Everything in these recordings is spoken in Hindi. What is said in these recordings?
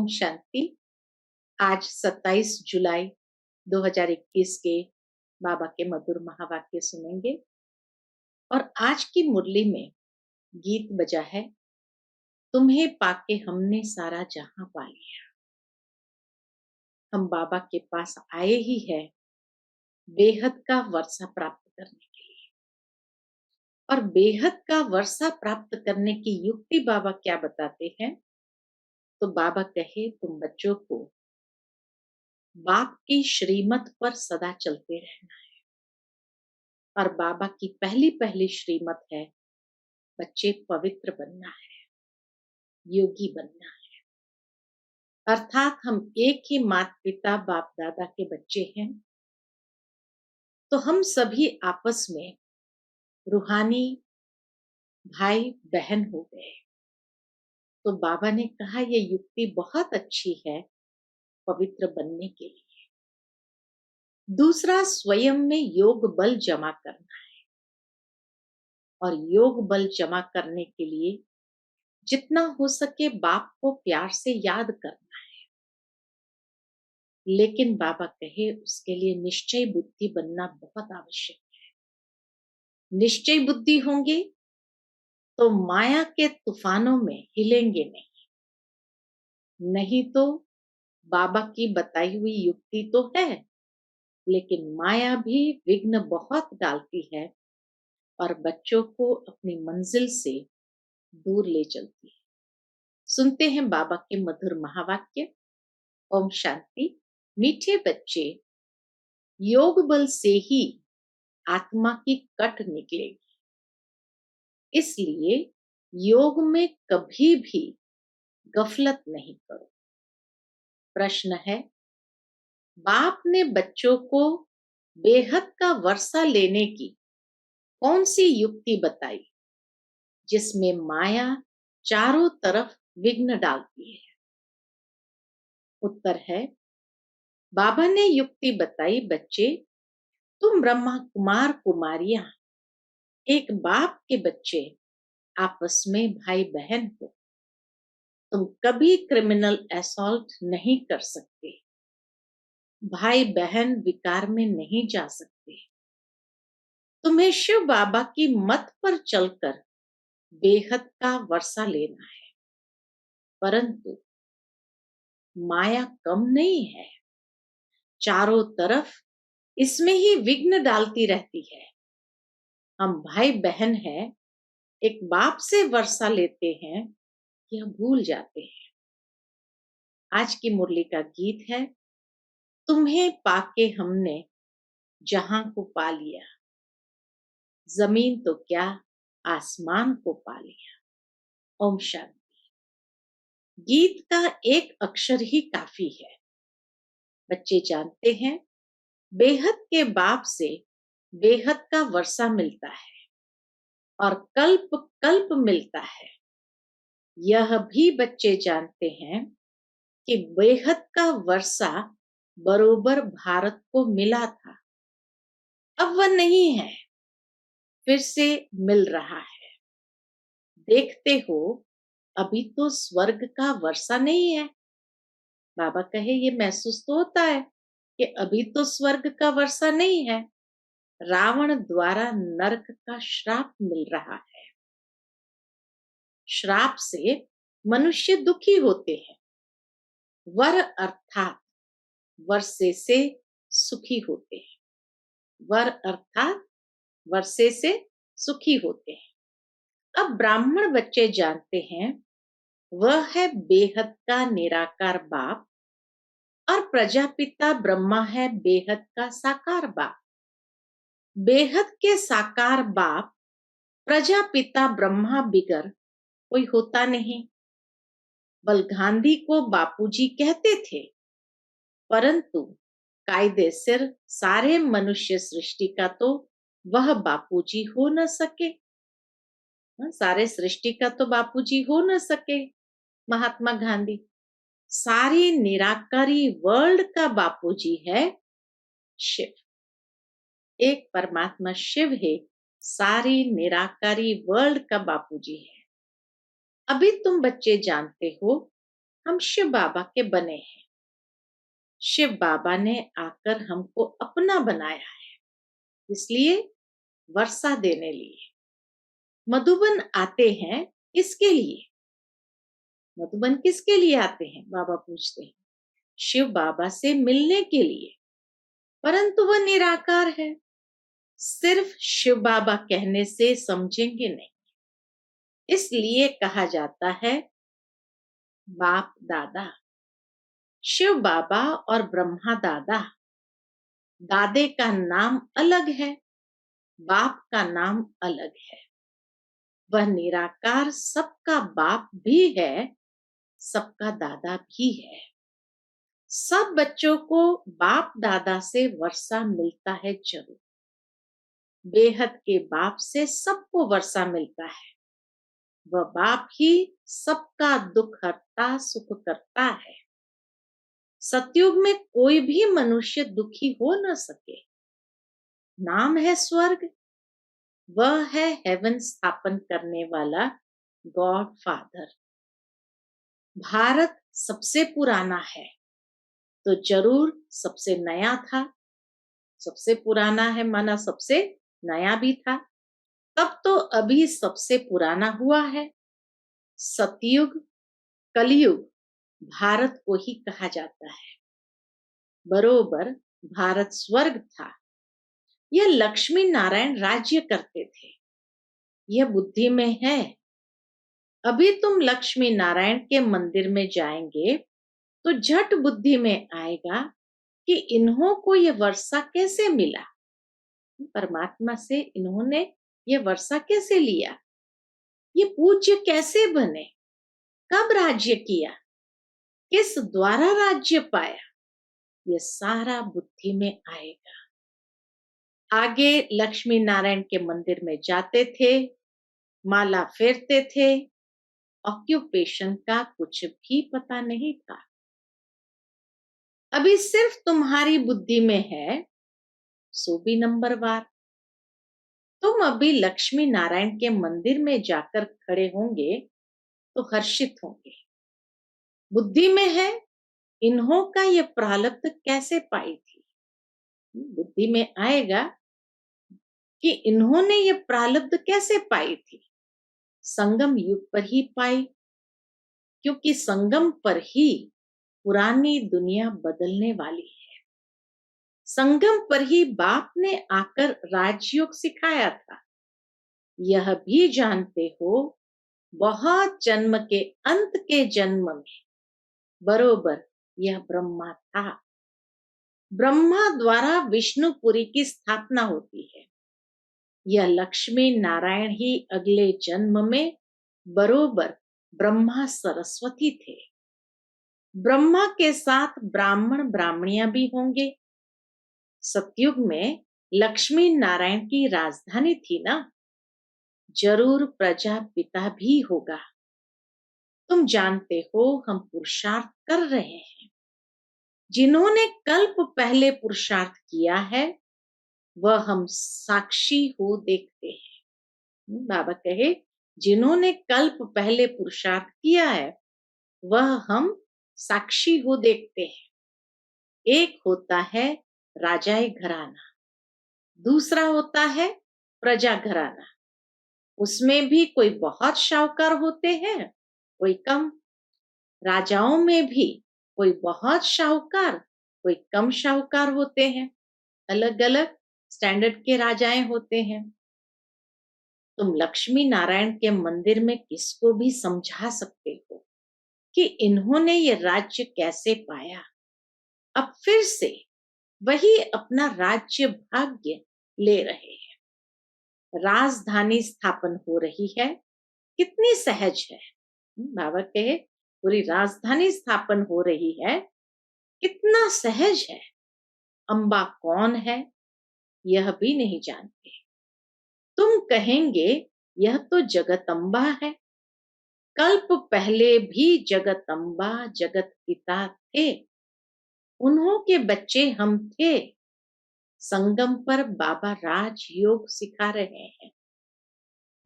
शांति। आज 27 जुलाई 2021 के बाबा के मधुर महावाक्य सुनेंगे और आज की मुरली में गीत बजा है, तुम्हें पाके हमने सारा जहां पा लिया। हम बाबा के पास आए ही है बेहद का वर्षा प्राप्त करने के लिए, और बेहद का वर्षा प्राप्त करने की युक्ति बाबा क्या बताते हैं। तो बाबा कहे तुम बच्चों को बाप की श्रीमत पर सदा चलते रहना है। और बाबा की पहली पहली श्रीमत है बच्चे पवित्र बनना है, योगी बनना है। अर्थात हम एक ही माता पिता बाप दादा के बच्चे हैं, तो हम सभी आपस में रूहानी भाई बहन हो गए। तो बाबा ने कहा ये युक्ति बहुत अच्छी है पवित्र बनने के लिए। दूसरा, स्वयं में योग बल जमा करना है, और योग बल जमा करने के लिए जितना हो सके बाप को प्यार से याद करना है। लेकिन बाबा कहे उसके लिए निश्चय बुद्धि बनना बहुत आवश्यक है। निश्चय बुद्धि होंगे तो माया के तूफानों में हिलेंगे नहीं तो बाबा की बताई हुई युक्ति तो है, लेकिन माया भी विघ्न बहुत डालती है और बच्चों को अपनी मंजिल से दूर ले चलती है। सुनते हैं बाबा के मधुर महावाक्य। ओम शांति। मीठे बच्चे, योग बल से ही आत्मा की कट निकलेगी, इसलिए योग में कभी भी गफलत नहीं करो। प्रश्न है, बाप ने बच्चों को बेहद का वर्षा लेने की कौन सी युक्ति बताई जिसमें माया चारों तरफ विघ्न डालती है? उत्तर है, बाबा ने युक्ति बताई बच्चे तुम ब्रह्मा कुमार कुमारियां एक बाप के बच्चे आपस में भाई बहन हो। तुम कभी क्रिमिनल असॉल्ट नहीं कर सकते, भाई बहन विकार में नहीं जा सकते। तुम्हें शिव बाबा की मत पर चलकर बेहद का वर्षा लेना है, परंतु माया कम नहीं है, चारों तरफ इसमें ही विघ्न डालती रहती है। हम भाई बहन हैं, एक बाप से वर्षा लेते हैं, यह भूल जाते हैं। आज की मुरली का गीत है, तुम्हें पाके हमने जहां को पा लिया, जमीन तो क्या आसमान को पा लिया। ओम शांति। गीत का एक अक्षर ही काफी है। बच्चे जानते हैं बेहद के बाप से बेहद का वर्षा मिलता है और कल्प कल्प मिलता है। यह भी बच्चे जानते हैं कि बेहद का वर्षा बरोबर भारत को मिला था, अब वह नहीं है, फिर से मिल रहा है। देखते हो अभी तो स्वर्ग का वर्षा नहीं है। बाबा कहे ये महसूस तो होता है कि अभी तो स्वर्ग का वर्षा नहीं है, रावण द्वारा नरक का श्राप मिल रहा है। श्राप से मनुष्य दुखी होते हैं, वर अर्थात वर्षे से सुखी होते हैं। वर अर्थात वर्षे से सुखी होते हैं। अब ब्राह्मण बच्चे जानते हैं वह है बेहद का निराकार बाप, और प्रजापिता ब्रह्मा है बेहद का साकार बाप। बेहद के साकार बाप प्रजापिता ब्रह्मा बिगर कोई होता नहीं। बल गांधी को बापूजी कहते थे, परंतु कायदे सिर सारे मनुष्य सृष्टि का तो वह बापूजी हो न सके। सारे सृष्टि का तो बापूजी हो न सके महात्मा गांधी। सारी निराकारी वर्ल्ड का बापूजी है शिव। एक परमात्मा शिव है, सारी निराकारी वर्ल्ड का बापूजी है। अभी तुम बच्चे जानते हो हम शिव बाबा के बने हैं। शिव बाबा ने आकर हमको अपना बनाया है, इसलिए वर्षा देने लिए मधुबन आते हैं। इसके लिए मधुबन किसके लिए आते हैं? बाबा पूछते हैं। शिव बाबा से मिलने के लिए, परंतु वह निराकार है। सिर्फ शिव बाबा कहने से समझेंगे नहीं, इसलिए कहा जाता है बाप दादा। शिव बाबा और ब्रह्मा दादा, दादे का नाम अलग है, बाप का नाम अलग है। वह निराकार सबका बाप भी है, सबका दादा भी है। सब बच्चों को बाप दादा से वर्षा मिलता है जरूर। बेहद के बाप से सबको वर्षा मिलता है। वह बाप ही सबका दुख हरता, सुख करता है। सतयुग में कोई भी मनुष्य दुखी हो न सके। नाम है स्वर्ग, वह है हेवन स्थापन करने वाला गॉड फादर। भारत सबसे पुराना है तो जरूर सबसे नया था। सबसे पुराना है माना सबसे नया भी था। तब तो अभी सबसे पुराना हुआ है। सतयुग, कलयुग भारत को ही कहा जाता है। बरोबर भारत स्वर्ग था। यह लक्ष्मी नारायण राज्य करते थे। यह बुद्धि में है। अभी तुम लक्ष्मी नारायण के मंदिर में जाएंगे तो झट बुद्धि में आएगा कि इन्हों को यह वर्षा कैसे मिला। परमात्मा से इन्होंने ये वर्षा कैसे लिया, ये पूज्य कैसे बने, कब राज्य किया, किस द्वारा राज्य पाया, ये सारा बुद्धि में आएगा। आगे लक्ष्मी नारायण के मंदिर में जाते थे, माला फेरते थे। ऑक्यूपेशन का कुछ भी पता नहीं था। अभी सिर्फ तुम्हारी बुद्धि में है, सो भी नंबरवार। तुम अभी लक्ष्मी नारायण के मंदिर में जाकर खड़े होंगे तो हर्षित होंगे। बुद्धि में है इन्हों का ये प्रारब्ध कैसे पाई थी। बुद्धि में आएगा कि इन्होंने ये प्रारब्ध कैसे पाई थी। संगम युग पर ही पाई, क्योंकि संगम पर ही पुरानी दुनिया बदलने वाली है। संगम पर ही बाप ने आकर राजयोग सिखाया था। यह भी जानते हो, बहुत जन्म के अंत के जन्म में बरोबर यह ब्रह्मा था। ब्रह्मा द्वारा विष्णुपुरी की स्थापना होती है। यह लक्ष्मी नारायण ही अगले जन्म में बरोबर ब्रह्मा सरस्वती थे। ब्रह्मा के साथ ब्राह्मण ब्राह्मणियां भी होंगे। सतयुग में लक्ष्मी नारायण की राजधानी थी ना, जरूर प्रजापिता भी होगा। तुम जानते हो हम पुरुषार्थ कर रहे हैं। जिन्होंने कल्प पहले पुरुषार्थ किया है वह हम साक्षी हो देखते हैं। बाबा कहे जिन्होंने कल्प पहले पुरुषार्थ किया है वह हम साक्षी हो देखते हैं। एक होता है राजाई घराना, दूसरा होता है प्रजा घराना। उसमें भी कोई बहुत शाहूकार होते हैं, कोई कम। राजाओं में भी कोई बहुत शाहूकार, कोई कम शाहूकार होते हैं। अलग अलग स्टैंडर्ड के राजाएं होते हैं। तुम लक्ष्मी नारायण के मंदिर में किसको भी समझा सकते हो कि इन्होंने ये राज्य कैसे पाया। अब फिर से वही अपना राज्य भाग्य ले रहे हैं। राजधानी स्थापन हो रही है, कितनी सहज है। बाबा कहे पूरी राजधानी स्थापन हो रही है, कितना सहज है। अंबा कौन है यह भी नहीं जानते। तुम कहेंगे यह तो जगतम्बा है। कल्प पहले भी जगतम्बा जगत पिता थे, उन्हों के बच्चे हम थे। संगम पर बाबा राजयोग सिखा रहे हैं।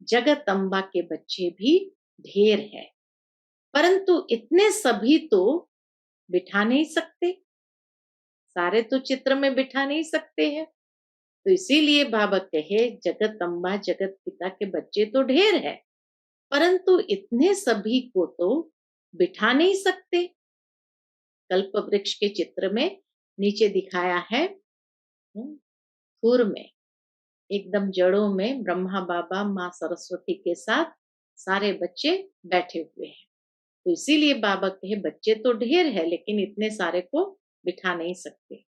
जगतम्बा के बच्चे भी ढेर है। परंतु इतने सभी तो बिठा नहीं सकते, सारे तो चित्र में बिठा नहीं सकते हैं। तो इसीलिए बाबा कहे जगत अम्बा जगत पिता के बच्चे तो ढेर है, परंतु इतने सभी को तो बिठा नहीं सकते। कल्प वृक्ष के चित्र में नीचे दिखाया है, खुर में एकदम जड़ों में ब्रह्मा बाबा माँ सरस्वती के साथ सारे बच्चे बैठे हुए हैं। तो इसीलिए बाबा कहे बच्चे तो ढेर है, लेकिन इतने सारे को बिठा नहीं सकते।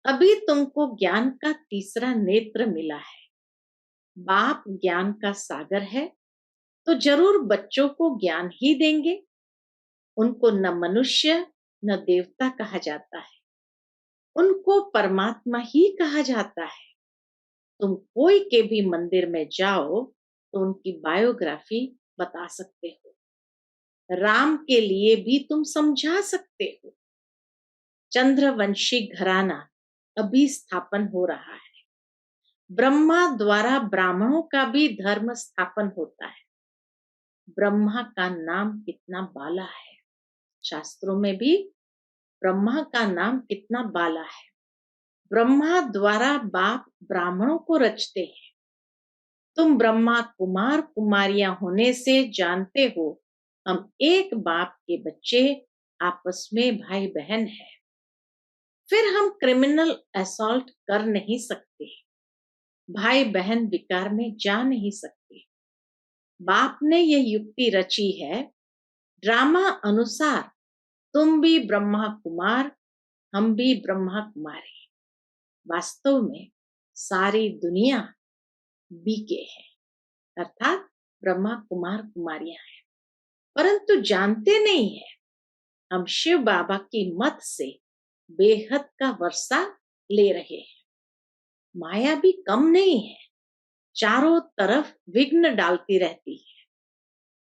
अभी तुमको ज्ञान का तीसरा नेत्र मिला है। बाप ज्ञान का सागर है, तो जरूर बच्चों को ज्ञान ही देंगे। उनको न मनुष्य न देवता कहा जाता है, उनको परमात्मा ही कहा जाता है। तुम कोई के भी मंदिर में जाओ तो उनकी बायोग्राफी बता सकते हो। राम के लिए भी तुम समझा सकते हो। चंद्रवंशी घराना अभी स्थापन हो रहा है। ब्रह्मा द्वारा ब्राह्मणों का भी धर्म स्थापन होता है। ब्रह्मा का नाम कितना बाला है, शास्त्रों में भी ब्रह्मा का नाम कितना बाला है। ब्रह्मा द्वारा बाप ब्राह्मणों को रचते हैं। तुम ब्रह्मा कुमार कुमारियां होने से जानते हो हम एक बाप के बच्चे आपस में भाई बहन हैं। फिर हम क्रिमिनल असॉल्ट कर नहीं सकते, भाई बहन विकार में जा नहीं सकते। बाप ने यह युक्ति रची है, ड्रामा अनुसार तुम भी ब्रह्मा कुमार, हम भी ब्रह्मा कुमारी। वास्तव में सारी दुनिया बीके है, अर्थात ब्रह्मा कुमार कुमारियां हैं, परंतु जानते नहीं है हम शिव बाबा की मत से बेहद का वर्षा ले रहे हैं। माया भी कम नहीं है, चारों तरफ विघ्न डालती रहती है।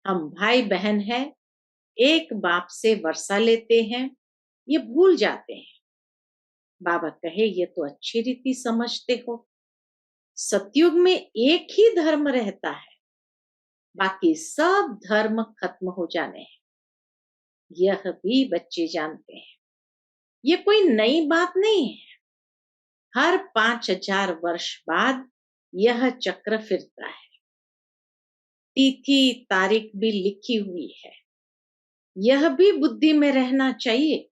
हम भाई बहन हैं, एक बाप से वर्षा लेते हैं, ये भूल जाते हैं। बाबा कहे ये तो अच्छी रीति समझते हो। सतयुग में एक ही धर्म रहता है, बाकी सब धर्म खत्म हो जाने हैं। यह भी बच्चे जानते हैं। ये कोई नई बात नहीं है। हर 5000 वर्ष बाद यह चक्र फिरता है। तिथि तारीख भी लिखी हुई है। यह भी बुद्धि में रहना चाहिए।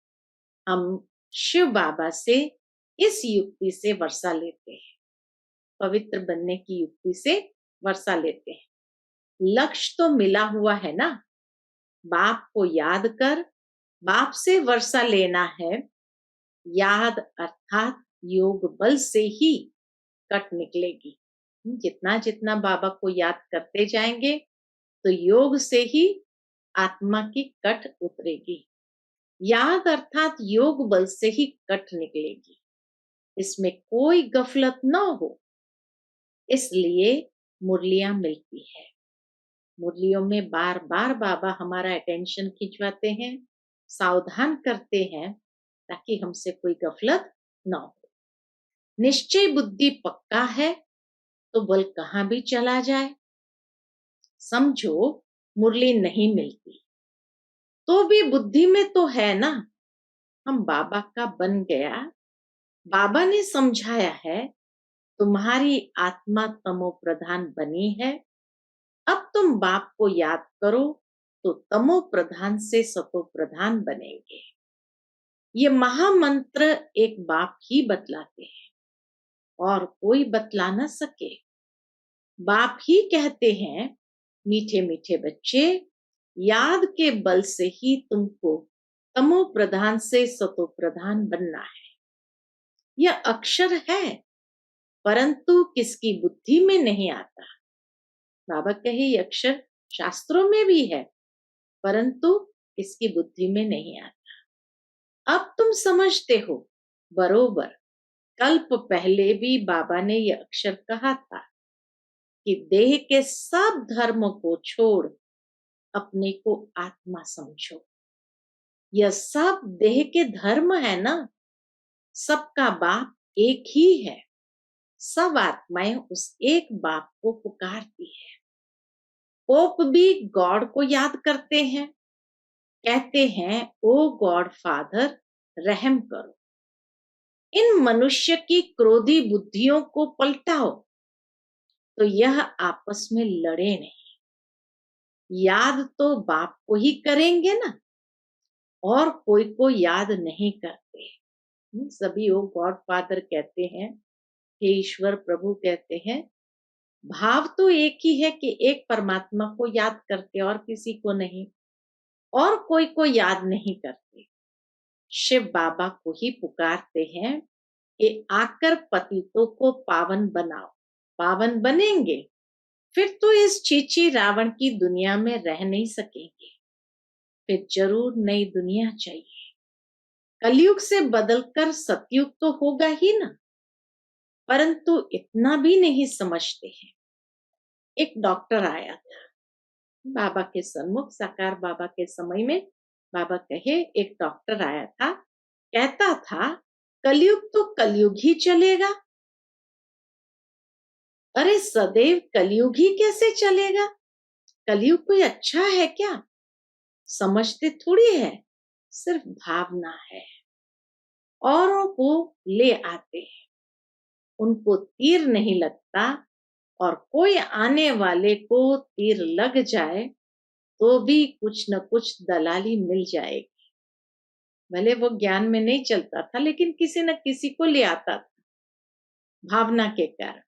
हम शिव बाबा से इस युक्ति से वर्षा लेते हैं, पवित्र बनने की युक्ति से वर्षा लेते हैं। लक्ष्य तो मिला हुआ है ना, बाप को याद कर बाप से वर्षा लेना है। याद अर्थात योग बल से ही कट निकलेगी। जितना जितना बाबा को याद करते जाएंगे तो योग से ही आत्मा की कट उतरेगी। याद अर्थात योग बल से ही कट निकलेगी, इसमें कोई गफलत न हो। इसलिए मुरलियां मिलती है। मुरलियों में बार बार बाबा हमारा अटेंशन खिंचवाते हैं, सावधान करते हैं, ताकि हमसे कोई गफलत न हो। निश्चय बुद्धि पक्का है तो बल कहां भी चला जाए। समझो मुरली नहीं मिलती तो भी बुद्धि में तो है ना, हम बाबा का बन गया। बाबा ने समझाया है तुम्हारी आत्मा तमो प्रधान बनी है, अब तुम बाप को याद करो तो तमो प्रधान से सतो प्रधान बनेंगे। ये महामंत्र एक बाप ही बतलाते हैं और कोई बतला न सके। बाप ही कहते हैं मीठे मीठे बच्चे, याद के बल से ही तुमको तमो प्रधान से सतो प्रधान बनना है। यह अक्षर है, परंतु किसकी बुद्धि में नहीं आता। बाबा कहे ये अक्षर शास्त्रों में भी है, परंतु किसकी बुद्धि में नहीं आता। अब तुम समझते हो बरोबर। कल्प पहले भी बाबा ने यह अक्षर कहा था कि देह के सब धर्म को छोड़ अपने को आत्मा समझो। यह सब देह के धर्म है ना, सबका बाप एक ही है। सब आत्माएं उस एक बाप को पुकारती है। पोप भी गॉड को याद करते हैं, कहते हैं ओ गॉड फादर रहम करो, इन मनुष्य की क्रोधी बुद्धियों को पलटाओ, तो यह आपस में लड़े नहीं। याद तो बाप को ही करेंगे ना, और कोई को याद नहीं करते। सभी ओ गॉड फादर कहते हैं, हे ईश्वर प्रभु कहते हैं, भाव तो एक ही है कि एक परमात्मा को याद करते और किसी को नहीं, और कोई को याद नहीं करते। शिव बाबा को ही पुकारते हैं कि आकर पतितों को पावन बनाओ। पावन बनेंगे फिर तो इस चीची रावण की दुनिया में रह नहीं सकेंगे, फिर जरूर नई दुनिया चाहिए। कलयुग से बदलकर सतयुग तो होगा ही ना, परंतु इतना भी नहीं समझते हैं। एक डॉक्टर आया था बाबा के सन्मुख, साकार बाबा के समय में। बाबा कहे एक डॉक्टर आया था, कहता था कलयुग तो कलयुग ही चलेगा। अरे सदैव कलयुग ही कैसे चलेगा? कलयुग कोई अच्छा है क्या? समझते थोड़ी है, सिर्फ भावना है। औरों को ले आते हैं, उनको तीर नहीं लगता, और कोई आने वाले को तीर लग जाए तो भी कुछ न कुछ दलाली मिल जाएगी। भले वो ज्ञान में नहीं चलता था, लेकिन किसी न किसी को ले आता था भावना के कारण।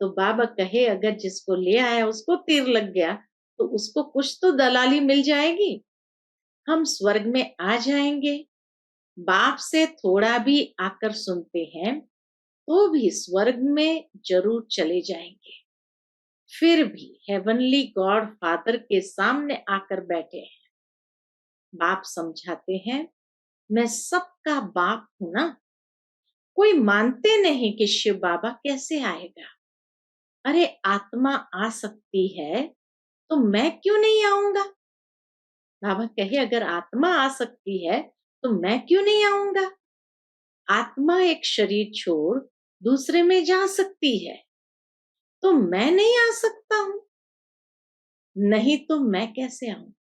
तो बाबा कहे अगर जिसको ले आया उसको तीर लग गया तो उसको कुछ तो दलाली मिल जाएगी। हम स्वर्ग में आ जाएंगे, बाप से थोड़ा भी आकर सुनते हैं तो भी स्वर्ग में जरूर चले जाएंगे। फिर भी हेवनली गॉड फादर के सामने आकर बैठे हैं। बाप समझाते हैं मैं सबका बाप हूं ना। कोई मानते नहीं कि शिव बाबा कैसे आएगा। अरे आत्मा आ सकती है तो मैं क्यों नहीं आऊंगा? बाबा कहे अगर आत्मा आ सकती है तो मैं क्यों नहीं आऊंगा? आत्मा एक शरीर छोड़ दूसरे में जा सकती है, तो मैं नहीं आ सकता हूं? नहीं तो मैं कैसे आऊं?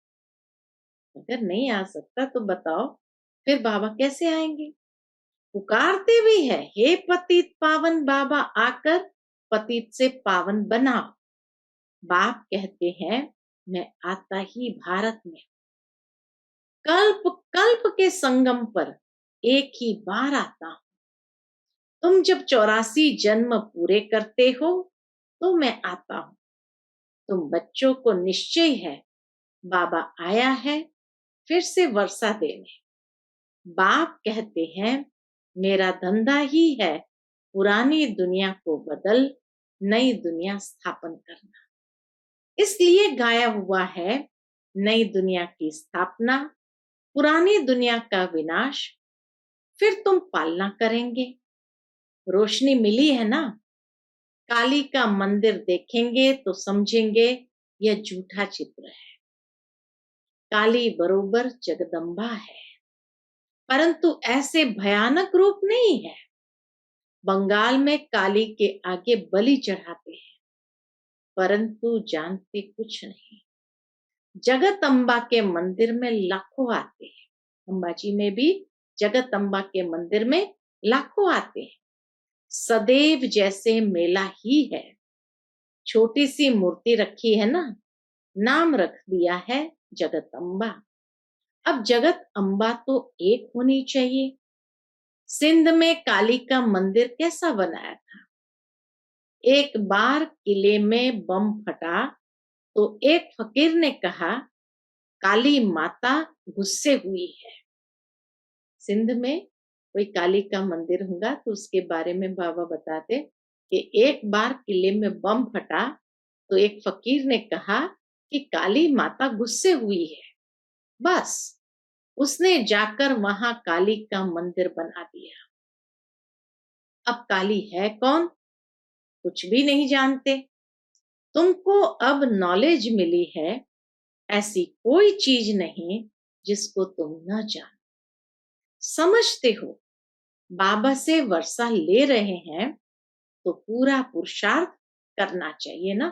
अगर नहीं आ सकता तो बताओ फिर बाबा कैसे आएंगे? पुकारते भी है हे पतित पावन बाबा आकर पतित से पावन बनाओ। बाप कहते हैं मैं आता ही भारत में, कल्प कल्प के संगम पर एक ही बार आता हूं। तुम जब 84 जन्म पूरे करते हो तो मैं आता हूं। तुम बच्चों को निश्चय है बाबा आया है फिर से वर्षा देने। बाप कहते हैं मेरा धंधा ही है पुरानी दुनिया को बदल नई दुनिया स्थापन करना। इसलिए गाया हुआ है नई दुनिया की स्थापना, पुरानी दुनिया का विनाश, फिर तुम पालना करेंगे। रोशनी मिली है ना, काली का मंदिर देखेंगे तो समझेंगे यह झूठा चित्र है। काली बरोबर जगदम्बा है, परंतु ऐसे भयानक रूप नहीं है। बंगाल में काली के आगे बलि चढ़ाते हैं, परंतु जानते कुछ नहीं। जगत अम्बा के मंदिर में लाखों आते हैं, अंबाजी में भी जगत अम्बा के मंदिर में लाखों आते हैं। सदैव जैसे मेला ही है। छोटी सी मूर्ति रखी है ना, नाम रख दिया है जगत अम्बा। अब जगत अम्बा तो एक होनी चाहिए। सिंध में काली का मंदिर कैसा बनाया था? एक बार किले में बम फटा तो एक फकीर ने कहा काली माता गुस्से हुई है। सिंध में कोई काली का मंदिर होगा तो उसके बारे में बाबा बताते कि एक बार किले में बम फटा तो एक फकीर ने कहा कि काली माता गुस्से हुई है। बस उसने जाकर वहां काली का मंदिर बना दिया। अब काली है कौन? कुछ भी नहीं जानते। तुमको अब नॉलेज मिली है, ऐसी कोई चीज नहीं जिसको तुम न जानो। समझते हो बाबा से वर्षा ले रहे हैं तो पूरा पुरुषार्थ करना चाहिए ना।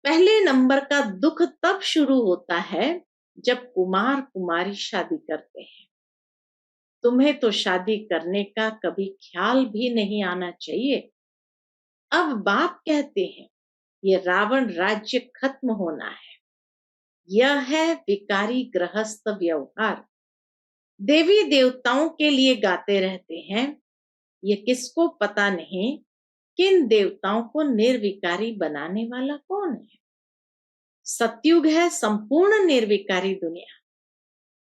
पहले नंबर का दुख तब शुरू होता है जब कुमार कुमारी शादी करते हैं। तुम्हें तो शादी करने का कभी ख्याल भी नहीं आना चाहिए। अब बाप कहते हैं ये रावण राज्य खत्म होना है। यह है विकारी गृहस्थ व्यवहार। देवी देवताओं के लिए गाते रहते हैं। ये किसको पता नहीं किन देवताओं को निर्विकारी बनाने वाला कौन है। सतयुग है संपूर्ण निर्विकारी दुनिया।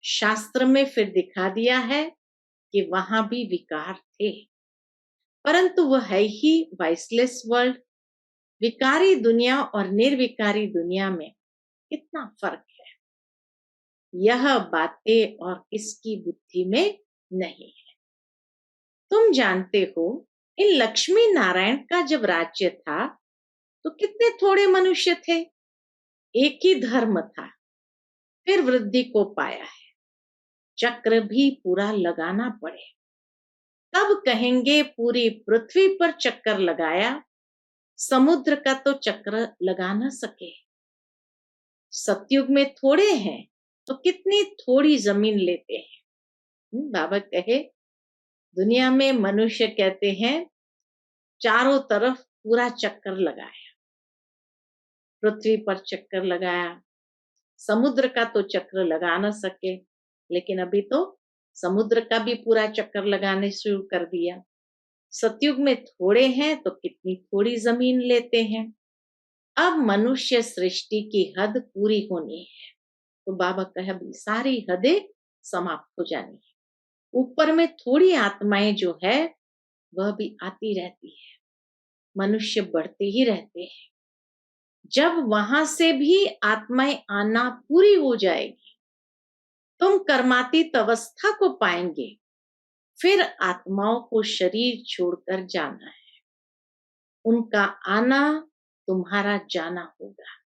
शास्त्र में फिर दिखा दिया है कि वहां भी विकार थे, परंतु वह है ही वाइसलेस वर्ल्ड। विकारी दुनिया और निर्विकारी दुनिया में कितना फर्क है, यह बातें और किसकी बुद्धि में नहीं है। तुम जानते हो इन लक्ष्मी नारायण का जब राज्य था तो कितने थोड़े मनुष्य थे। एक ही धर्म था, फिर वृद्धि को पाया है। चक्र भी पूरा लगाना पड़े, तब कहेंगे पूरी पृथ्वी पर चक्कर लगाया। समुद्र का तो चक्र लगा न सके। सतयुग में थोड़े हैं तो कितनी थोड़ी जमीन लेते हैं। बाबा कहे दुनिया में मनुष्य कहते हैं चारों तरफ पूरा चक्कर लगाया, पृथ्वी पर चक्कर लगाया। समुद्र का तो चक्र लगा न सके, लेकिन अभी तो समुद्र का भी पूरा चक्कर लगाने शुरू कर दिया। सतयुग में थोड़े हैं तो कितनी थोड़ी जमीन लेते हैं। अब मनुष्य सृष्टि की हद पूरी होनी है, तो बाबा कहे सारी हदें समाप्त हो जानी है। ऊपर में थोड़ी आत्माएं जो है वह भी आती रहती है, मनुष्य बढ़ते ही रहते हैं। जब वहां से भी आत्माएं आना पूरी हो जाएगी, तुम कर्मातीत अवस्था को पाएंगे। फिर आत्माओं को शरीर छोड़कर जाना है। उनका आना तुम्हारा जाना होगा।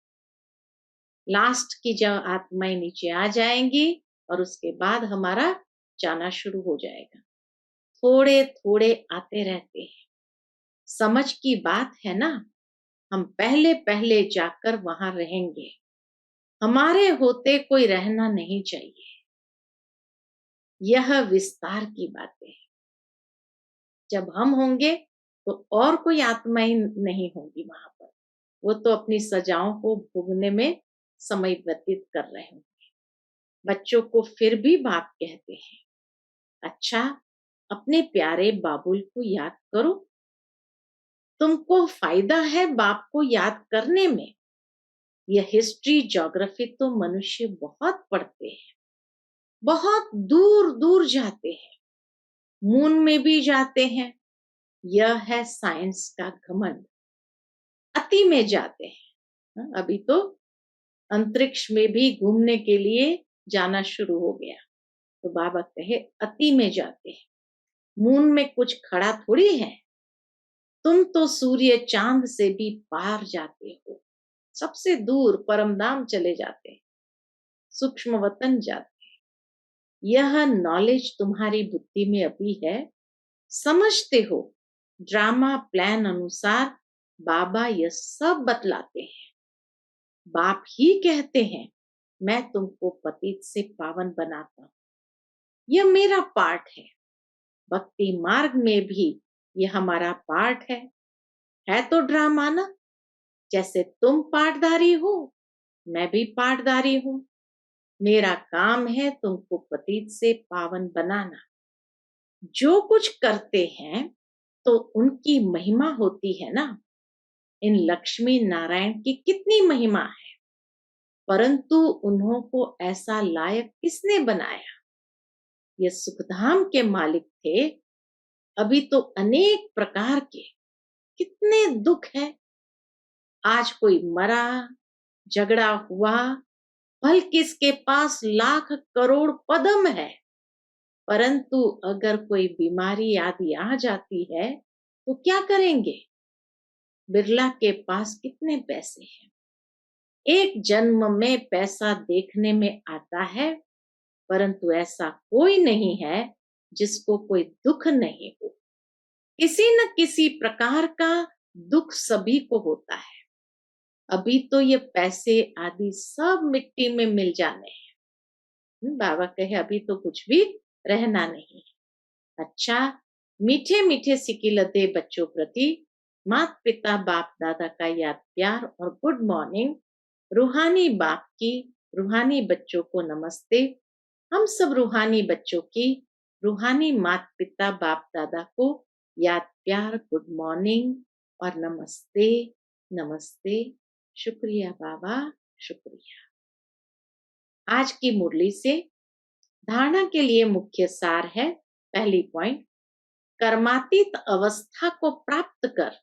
लास्ट की जब आत्माएं नीचे आ जाएंगी और उसके बाद हमारा जाना शुरू हो जाएगा। थोड़े थोड़े आते रहते हैं। समझ की बात है ना। हम पहले पहले जाकर वहां रहेंगे, हमारे होते कोई रहना नहीं चाहिए। यह विस्तार की बातें हैं। जब हम होंगे तो और कोई आत्माएं नहीं होंगी वहां पर। वो तो अपनी सजाओं को भोगने में समय व्यतीत कर रहे होंगे। बच्चों को फिर भी बाप कहते हैं, अच्छा अपने प्यारे बाबुल को याद करो। तुमको फायदा है बाप को याद करने में। यह हिस्ट्री ज्योग्राफी तो मनुष्य बहुत पढ़ते हैं, बहुत दूर दूर जाते हैं, मून में भी जाते हैं। यह है साइंस का घमंड। अति में जाते हैं। अभी तो अंतरिक्ष में भी घूमने के लिए जाना शुरू हो गया। तो बाबा कहे अति में जाते हैं। मून में कुछ खड़ा थोड़ी है। तुम तो सूर्य चांद से भी पार जाते हो, सबसे दूर परमधाम चले जाते हैं, सूक्ष्म वतन जाते हैं। यह नॉलेज तुम्हारी बुद्धि में अभी है, समझते हो। ड्रामा प्लान अनुसार बाबा यह सब बतलाते हैं। बाप ही कहते हैं मैं तुमको पतित से पावन बनाता हूं। यह मेरा पार्ट है। भक्ति मार्ग में भी यह हमारा पार्ट है तो ड्रामा ना। जैसे तुम पार्टधारी हो, मैं भी पार्टधारी हूं। मेरा काम है तुमको पतित से पावन बनाना। जो कुछ करते हैं तो उनकी महिमा होती है ना। इन लक्ष्मी नारायण की कितनी महिमा है, परंतु उन्हों को ऐसा लायक किसने बनाया। ये सुखधाम के मालिक थे। अभी तो अनेक प्रकार के कितने दुख है। आज कोई मरा, झगड़ा हुआ, भल किसके पास लाख करोड़ पदम है, परंतु अगर कोई बीमारी आदि आ जाती है तो क्या करेंगे। बिरला के पास कितने पैसे हैं। एक जन्म में पैसा देखने में आता है, परंतु ऐसा कोई नहीं है जिसको कोई दुख नहीं हो। किसी न किसी प्रकार का दुख सभी को होता है। अभी तो ये पैसे आदि सब मिट्टी में मिल जाने हैं। बाबा कहे अभी तो कुछ भी रहना नहीं है। अच्छा, मीठे मीठे सिकिलते बच्चों प्रति माता पिता बाप दादा का याद प्यार और गुड मॉर्निंग। रूहानी बाप की रूहानी बच्चों को नमस्ते। हम सब रूहानी बच्चों की रूहानी माता पिता बाप दादा को याद प्यार गुड मॉर्निंग और नमस्ते नमस्ते। शुक्रिया बाबा, शुक्रिया। आज की मुरली से धारणा के लिए मुख्य सार है। पहली पॉइंट, कर्मातीत अवस्था को प्राप्त कर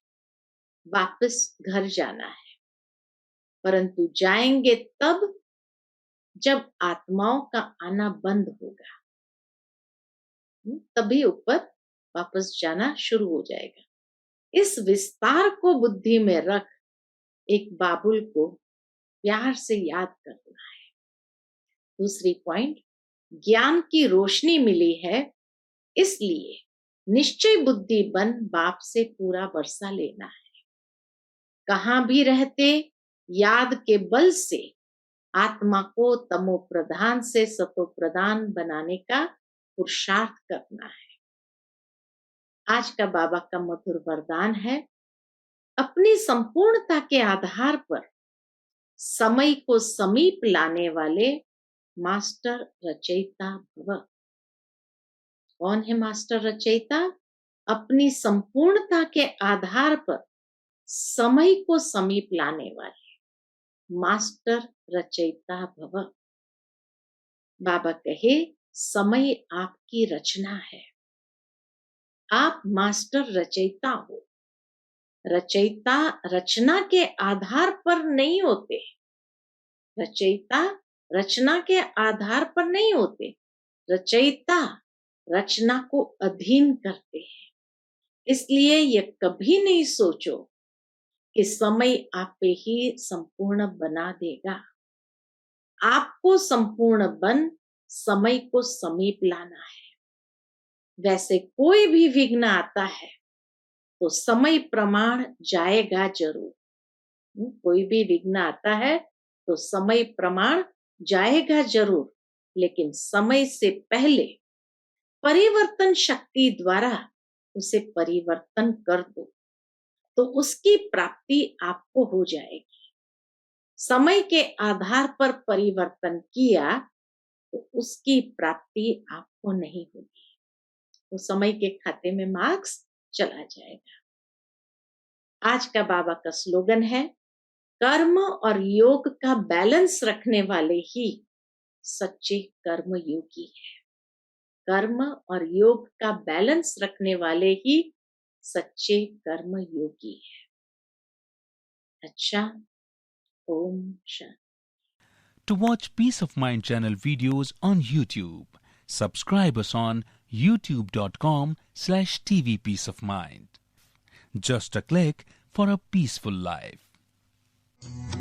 वापस घर जाना है, परंतु जाएंगे तब जब आत्माओं का आना बंद होगा, तभी ऊपर वापस जाना शुरू हो जाएगा। इस विस्तार को बुद्धि में रख एक बाबुल को प्यार से याद करना है। दूसरी पॉइंट, ज्ञान की रोशनी मिली है, इसलिए निश्चय बुद्धि बन बाप से पूरा वर्षा लेना है। कहां भी रहते याद के बल से आत्मा को तमो प्रधान से सतो प्रधान बनाने का पुरुषार्थ करना है। आज का बाबा का मधुर वरदान है, अपनी संपूर्णता के आधार पर समय को समीप लाने वाले मास्टर रचयिता भव। कौन है मास्टर रचयिता? अपनी संपूर्णता के आधार पर समय को समीप लाने वाले मास्टर रचयिता भव। बाबा कहे समय आपकी रचना है, आप मास्टर रचयिता हो। रचयिता रचना के आधार पर नहीं होते, रचयिता रचना के आधार पर नहीं होते, रचयिता रचना को अधीन करते हैं। इसलिए ये कभी नहीं सोचो कि समय आप पे ही संपूर्ण बना देगा। आपको संपूर्ण बन समय को समीप लाना है। वैसे कोई भी विघ्न आता है तो समय प्रमाण जाएगा जरूर। कोई भी विघ्न आता है तो समय प्रमाण जाएगा जरूर, लेकिन समय से पहले परिवर्तन शक्ति द्वारा उसे परिवर्तन कर दो तो उसकी प्राप्ति आपको हो जाएगी। समय के आधार पर परिवर्तन किया तो उसकी प्राप्ति आपको नहीं होगी, तो समय के खाते में मार्क्स चला जाएगा। आज का बाबा का स्लोगन है, कर्म और योग का बैलेंस रखने वाले ही सच्चे कर्म योगी है। कर्म और योग का बैलेंस रखने वाले ही सच्चे कर्म योगी है। अच्छा, Om Shanti. To watch Peace of Mind channel videos on YouTube, subscribe us on youtube.com/TV Peace of Mind. Just a click for a peaceful life.